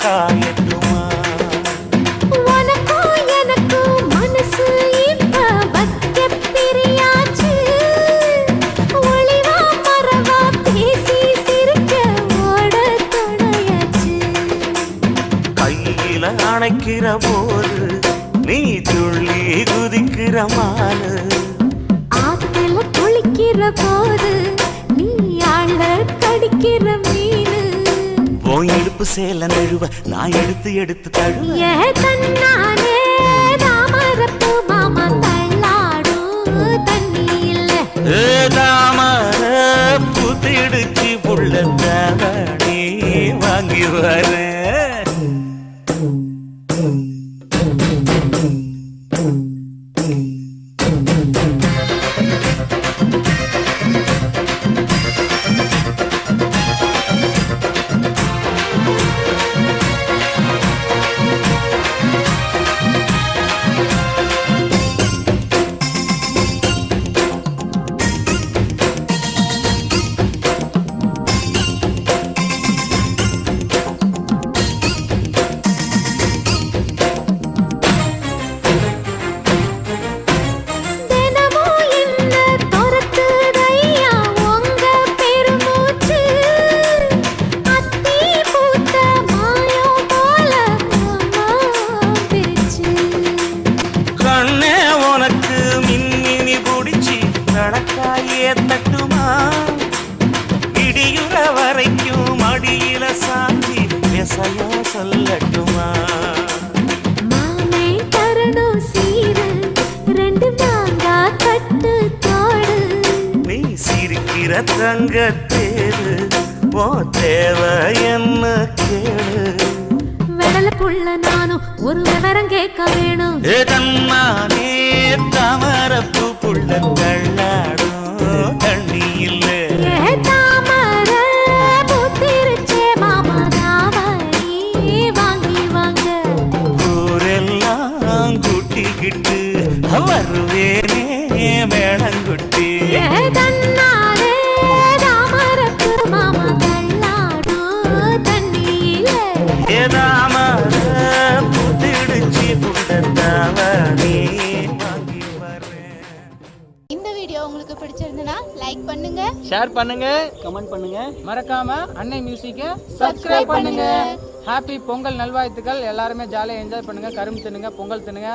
காயட்டுமா? உனக்கும் எனக்கும் மனசு இப்ப வைக்க பிரியாச்சு. ஒளிவா மறவா பேசி சிரிக்க ஓட துணையாச்சு. கையில அணைக்கிற போது நீ துள்ளி குதிக்கிற மானு. ஆத்துல குளிக்கிற போது நீ ஆள கடிக்கிற மீனு. உன் இடுப்பு சேல நழுவ நான் எடுத்து எடுத்து தழுவ. ஏ தன்னானே தாமரப்பூ மாமா தள்ளாடும் தண்ணி இல்ல. தாமர புத்திடுச்சு புள்ள தாவணி வாங்கி வர. தட்டுமா இடியுற வரைக்கும் அடியில சாந்தி விசையா சொல்லட்டுமா? மாமே தரணும் சீரு ரெண்டு மாங்கா கட்டு தோடு. நீ சிரிக்கிற தங்கத்தேரு ஓ தேவை என்ன கேளு. வெடல புள்ள நானும் ஒரு விவரம் கேட்க வேணும். தன்னானே தாமரப்பூ புள்ள தள்ளாடும் தண்ணி இல்ல. தாமர பூத்திருச்சே மாமா தாவணி வாங்கி வாங்க. ஊரெல்லாம் கூட்டிக்கிட்டு வருவேனே மேளங்குட்டி. தன்னாலே தாமரப்பூ மாமா தள்ளாடும் தண்ணி இல்ல. தாமர புத்திடுச்சு புள்ள தாவணி வாங்கி வரேன். இந்த வீடியோ உங்களுக்கு பிடிச்சிருந்தனா லைக் பண்ணுங்க, ஷேர் பண்ணுங்க, கமெண்ட் பண்ணுங்க, மறக்காம அன்னை மியூசிக்கை சப்ஸ்கிரைப் பண்ணுங்க. ஹாப்பி பொங்கல் நல்வாழ்த்துக்கள். எல்லாருமே ஜாலியாக என்ஜாய் பண்ணுங்க, கரும்பு தின்னுங்க, பொங்கல் தின்னுங்க,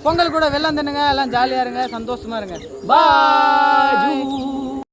பொங்கல் கூட வெள்ளம் தின்னுங்க, எல்லாம் ஜாலியா இருங்க, சந்தோஷமா இருங்க. பாய்.